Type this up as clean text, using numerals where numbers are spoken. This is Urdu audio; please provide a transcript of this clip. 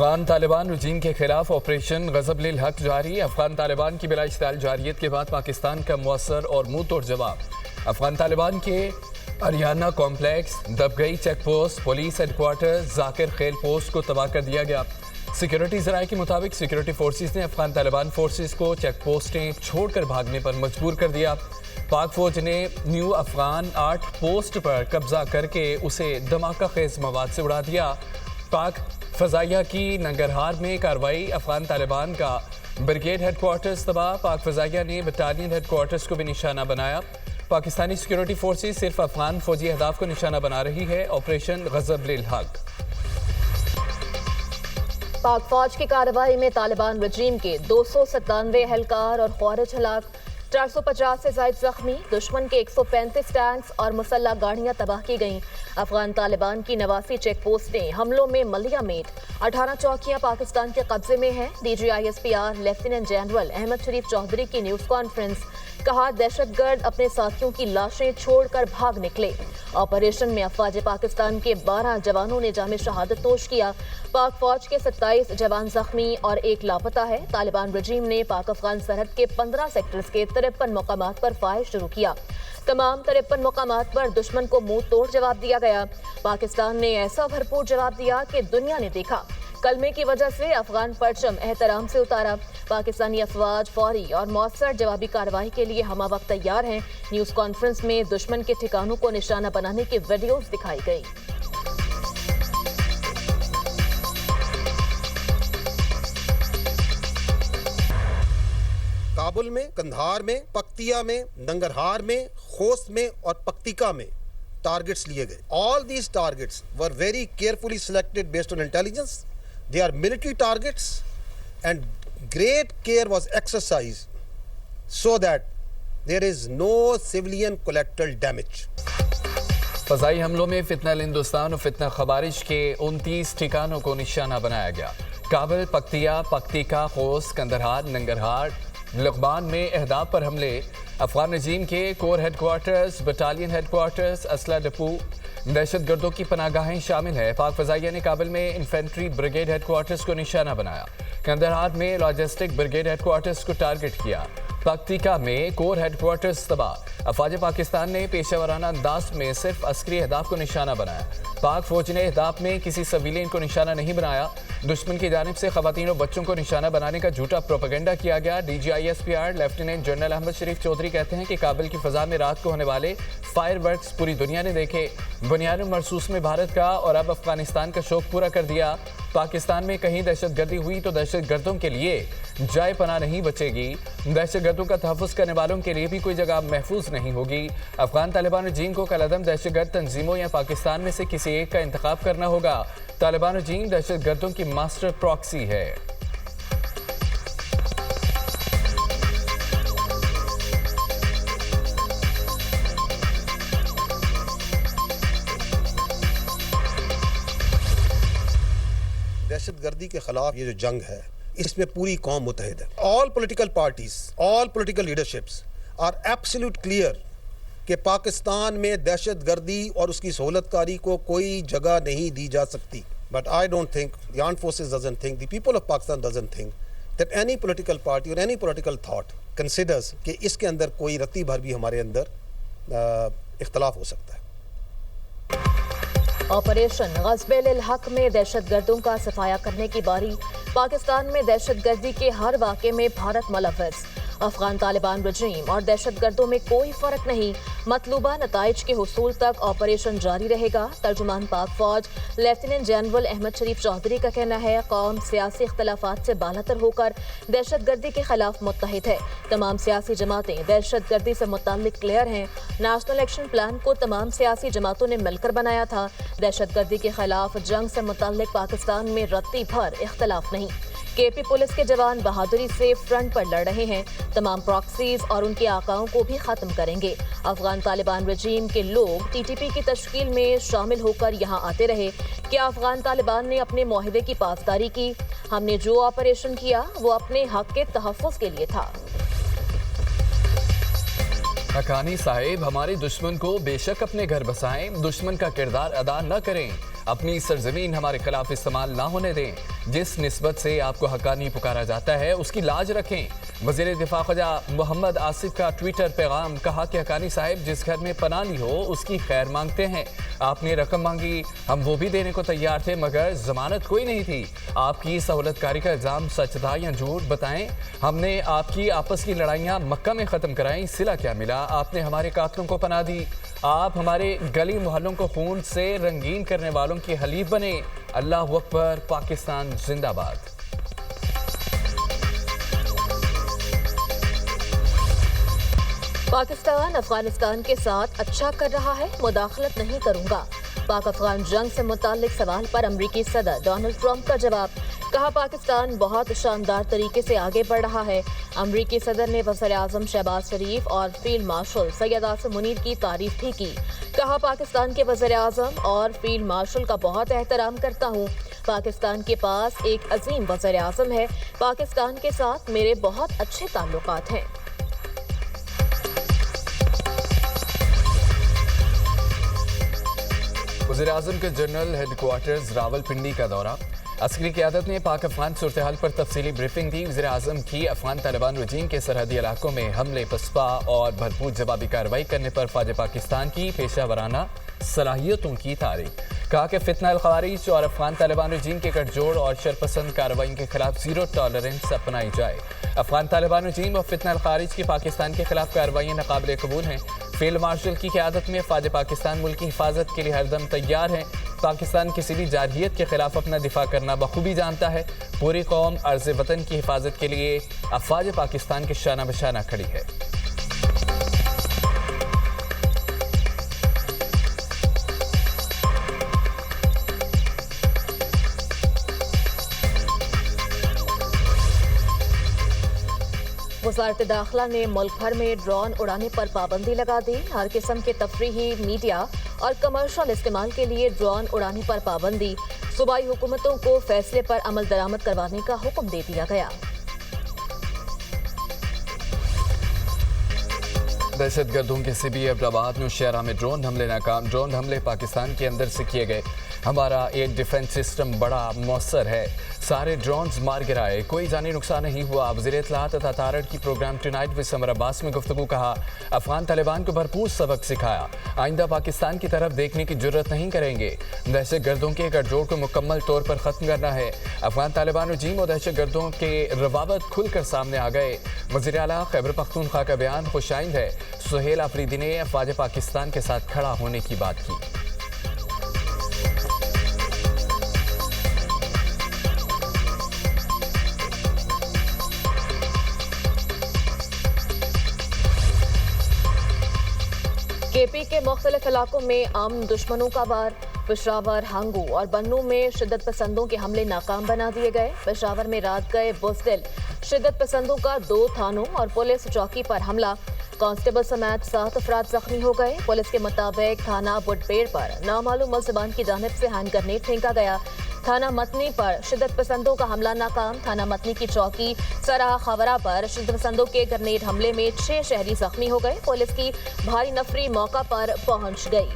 افغان طالبان رجیم کے خلاف آپریشن غضب للحق جاری۔ افغان طالبان کی بلا اشتعال جارحیت کے بعد پاکستان کا مؤثر اور منہ توڑ جواب۔ افغان طالبان کے Ariana complex, Dabgai check post, police head quarter, Zakir Khel post کو تباہ کر دیا گیا۔ سیکیورٹی ذرائع کے مطابق سیکیورٹی فورسز نے افغان طالبان فورسز کو چیک پوسٹیں چھوڑ کر بھاگنے پر مجبور کر دیا۔ پاک فوج نے نیو افغان 8 پوسٹ پر قبضہ کر کے اسے دھماکہ خیز مواد سے اڑا دیا۔ پاک فضائیہ کی ننگرہار میں کارروائی، افغان طالبان کا بریگیڈ ہیڈ کوارٹرز تباہ۔ پاک فضائیہ نے بٹالین ہیڈ کوارٹرز کو بھی نشانہ بنایا۔ پاکستانی سیکیورٹی فورسز صرف افغان فوجی اہداف کو نشانہ بنا رہی ہے۔ آپریشن غضب للحق۔ پاک فوج کی کارروائی میں طالبان رجیم کے 297 اہلکار اور خارج ہلاک، 450 سے زائد زخمی، دشمن کے 135 ٹینکس اور مسلح گاڑیاں تباہ کی گئیں۔ افغان طالبان کی 89 چیک پوسٹیں حملوں میں ملیہ میٹ، 18 چوکیاں پاکستان کے قبضے میں ہیں۔ D G I S P R lieutenant general Ahmad Sharif Chaudhry کی نیوز کانفرنس، کہا دہشت گرد اپنے ساتھیوں کی لاشیں چھوڑ کر بھاگ نکلے۔ آپریشن میں افواج پاکستان کے 12 جوانوں نے جام شہادت نوش کیا۔ پاک فوج کے 27 جوان زخمی اور 1 لاپتہ ہے۔ طالبان رجیم نے پاک افغان سرحد کے 15 سیکٹرز کے 53 مقامات پر فائر شروع کیا۔ تمام 53 مقامات پر دشمن کو منہ توڑ جواب دیا گیا۔ پاکستان نے ایسا بھرپور جواب دیا کہ دنیا نے دیکھا۔ کلمے کی وجہ سے افغان پرچم احترام سے اتارا۔ پاکستانی افواج فوری اور مؤثر جوابی کارروائی کے لیے ہمہ وقت تیار ہیں۔ نیوز کانفرنس میں دشمن کے ٹھکانوں کو نشانہ بنانے کی ویڈیوز دکھائی گئی۔ کابل میں، قندھار میں، پکتیا میں، ننگرہار میں، خوست میں اور پکتیکا میں ٹارگٹس لیے گئے۔ All these targets were very carefully selected based on intelligence. They are military targets and great care was exercised so that there is no civilian collateral damage. فضائی حملوں میں فتنہ ہندوستان اور فتنہ خوارج کے 29 ٹھکانوں کو نشانہ بنایا گیا۔ کابل، پکتیا، پکتیکا، خوست، قندھار، ننگرہار، لغمان میں اہداف پر حملے۔ افغان رجیم کے corps head quarters, battalion head quarters, اسلحہ ڈپو، دہشت گردوں کی پناہ گاہیں شامل ہیں۔ پاک فضائیہ نے کابل میں انفینٹری بریگیڈ ہیڈ کوارٹرز کو نشانہ بنایا۔ قندھار میں لاجسٹک بریگیڈ ہیڈ کوارٹرز کو ٹارگٹ کیا۔ پکتیکا میں کور ہیڈ کوارٹرز تباہ۔ افواج پاکستان نے پیشہ ورانہ انداز میں صرف عسکری اہداف کو نشانہ بنایا۔ پاک فوج نے اہداف میں کسی سویلین کو نشانہ نہیں بنایا۔ دشمن کی جانب سے خواتین اور بچوں کو نشانہ بنانے کا جھوٹا پروپیگنڈا کیا گیا۔ D G I S P R lieutenant general Ahmad Sharif Chaudhry کہتے ہیں کہ کابل کی فضا میں رات کو ہونے والے فائر ورکس پوری دنیا نے دیکھے، بنیاد مرصوص میں بھارت کا اور اب افغانستان کا شوق پورا کر دیا۔ پاکستان میں کہیں دہشت گردی ہوئی تو دہشت گردوں کے لیے جائے پناہ نہیں بچے گی۔ دہشت گردوں کا تحفظ کرنے والوں کے لیے بھی کوئی جگہ محفوظ نہیں ہوگی۔ افغان طالبان رجیم کو کالعدم دہشت گرد تنظیموں یا پاکستان میں سے کسی ایک کا انتخاب کرنا ہوگا۔ طالبان رجیم دہشت گردوں کی ماسٹر پراکسی ہے۔ دہشت گردی کے خلاف یہ جو جنگ ہے، اس میں پوری قوم متحد ہے۔ All political parties, all political leaderships are absolute clear کہ پاکستان میں دہشت گردی اور اس کی سہولت کاری کو کوئی جگہ نہیں دی جا سکتی۔ But I don't think, the armed forces doesn't think, the people of Pakistan doesn't think that any political party or any political thought considers کہ اس کے اندر کوئی رتی بھر بھی ہمارے اندر اختلاف ہو سکتا ہے۔ آپریشن غضب للحق میں دہشت گردوں کا صفایا کرنے کی باری۔ پاکستان میں دہشت گردی کے ہر واقعے میں بھارت ملوث۔ افغان طالبان رجیم اور دہشت گردوں میں کوئی فرق نہیں۔ مطلوبہ نتائج کے حصول تک آپریشن جاری رہے گا۔ ترجمان پاک فوج لیفٹیننٹ جنرل احمد شریف چودھری کا کہنا ہے قوم سیاسی اختلافات سے بالاتر ہو کر دہشت گردی کے خلاف متحد ہے۔ تمام سیاسی جماعتیں دہشت گردی سے متعلق کلیئر ہیں۔ نیشنل ایکشن پلان کو تمام سیاسی جماعتوں نے مل کر بنایا تھا۔ دہشت گردی کے خلاف جنگ سے متعلق پاکستان میں رتی بھر اختلاف نہیں۔ کے پی پولیس کے جوان بہادری سے فرنٹ پر لڑ رہے ہیں۔ تمام پراکسیز اور ان کے آقاؤں کو بھی ختم کریں گے۔ افغان طالبان رجیم کے لوگ ٹی ٹی پی کی تشکیل میں شامل ہو کر یہاں آتے رہے۔ کیا افغان طالبان نے اپنے معاہدے کی پاسداری کی؟ ہم نے جو آپریشن کیا وہ اپنے حق کے تحفظ کے لیے تھا۔ حقانی صاحب ہمارے دشمن کو بے شک اپنے گھر بسائیں، دشمن کا کردار ادا نہ کریں۔ اپنی سرزمین ہمارے خلاف استعمال نہ ہونے دیں. جس نسبت سے آپ کو حقانی پکارا جاتا ہے اس کی لاج رکھیں. وزیر دفاع خواجہ محمد آصف کا ٹویٹر پیغام. کہا کہ حقانی صاحب جس گھر میں پناہ لی ہو اس کی خیر مانگتے ہیں. آپ نے رقم مانگی, ہم وہ بھی دینے کو تیار تھے, مگر ضمانت کوئی نہیں تھی. آپ کی سہولت کاری کا الزام سچ تھا یا جھوٹ بتائیں. ہم نے آپ کی آپس کی لڑائیاں مکہ میں ختم کرائیں, صلہ کیا ملا؟ آپ نے ہمارے قاتلوں کو پناہ دی. آپ ہمارے گلی محلوں کو خون سے رنگین کرنے والوں کے حلیف بنے. اللہ اکبر. پاکستان زندہ باد. پاکستان افغانستان کے ساتھ اچھا کر رہا ہے, مداخلت نہیں کروں گا. پاک افغان جنگ سے متعلق سوال پر امریکی صدر ڈونلڈ ٹرمپ کا جواب. کہا پاکستان بہت شاندار طریقے سے آگے بڑھ رہا ہے. امریکی صدر نے وزیر اعظم شہباز شریف اور فیلڈ مارشل سید عاصم منیر کی تعریف بھی کی. کہا پاکستان کے وزیر اعظم اور فیلڈ مارشل کا بہت احترام کرتا ہوں. پاکستان کے پاس ایک عظیم وزیر اعظم ہے. پاکستان کے ساتھ میرے بہت اچھے تعلقات ہیں. وزیراعظم کے جنرل ہیڈ کوارٹرز راولپنڈی کا دورہ. عسکری قیادت نے پاک افغان صورتحال پر تفصیلی بریفنگ دی. وزیر اعظم کی افغان طالبان رجیم کے سرحدی علاقوں میں حملے پسپا اور بھرپور جوابی کارروائی کرنے پر فوج پاکستان کی پیشہ ورانہ صلاحیتوں کی تعریف. کہا کہ فتنہ الخوارج اور افغان طالبان رجیم کے گٹھ جوڑ اور شرپسند کارروائیوں کے خلاف زیرو ٹالرنس اپنائی جائے. افغان طالبان رجیم اور فتنہ الخوارج کی پاکستان کے خلاف کارروائیاں ناقابل قبول ہیں. فیلڈ مارشل کی قیادت میں فوج پاکستان ملک کی حفاظت کے لیے ہر دم تیار ہیں. پاکستان کسی بھی جارحیت کے خلاف اپنا دفاع کرنا بخوبی جانتا ہے. پوری قوم عرض وطن کی حفاظت کے لیے افواج پاکستان کے شانہ بشانہ کھڑی ہے. وزارت داخلہ نے ملک بھر میں ڈرون اڑانے پر پابندی لگا دی. ہر قسم کے تفریحی, میڈیا اور کمرشل استعمال کے لیے ڈرون اڑانے پر پابندی. صوبائی حکومتوں کو فیصلے پر عمل درآمد کروانے کا حکم دے دیا گیا. دہشت گردوں کے سبی ابراہاد نوشہرہ میں ڈرون حملے ناکام. ڈرون حملے پاکستان کے اندر سے کیے گئے. ہمارا ایئر ڈیفنس سسٹم بڑا مؤثر ہے. سارے ڈرونز مار گرائے, کوئی جانی نقصان نہیں ہوا. وزیر اطلاعات عطا تارڑ کی پروگرام ٹونائٹ ود سمر عباس میں گفتگو. کہا افغان طالبان کو بھرپور سبق سکھایا. آئندہ پاکستان کی طرف دیکھنے کی جرت نہیں کریں گے. دہشت گردوں کے گٹھ جوڑ کو مکمل طور پر ختم کرنا ہے. افغان طالبان رجیم اور دہشت گردوں کے روابط کھل کر سامنے آ گئے. وزیر اعلیٰ خیبر پختونخوا کا بیان خوش آئند ہے. سہیل آفریدی نے افواج پاکستان کے ساتھ کھڑا ہونے کی بات کی. کے پی کے مختلف علاقوں میں امن دشمنوں کا وار. پشاور, ہنگو اور بنوں میں شدت پسندوں کے حملے ناکام بنا دیے گئے. پشاور میں رات گئے بزدل. شدت پسندوں کا 2 تھانوں اور پولیس چوکی پر حملہ. کانسٹیبل سمیت 7 افراد زخمی ہو گئے. پولیس کے مطابق تھانہ بڈپیر پر نامعلوم ملزمان کی جانب سے ہینڈ گرنیڈ پھینکا گیا. تھانہ متنی پر شدت پسندوں کا حملہ ناکام. تھانہ متنی کی چوکی سرا خاورہ پر شدت پسندوں کے گرنیڈ حملے میں 6 شہری زخمی ہو گئے. پولیس کی بھاری نفری موقع پر پہنچ گئی.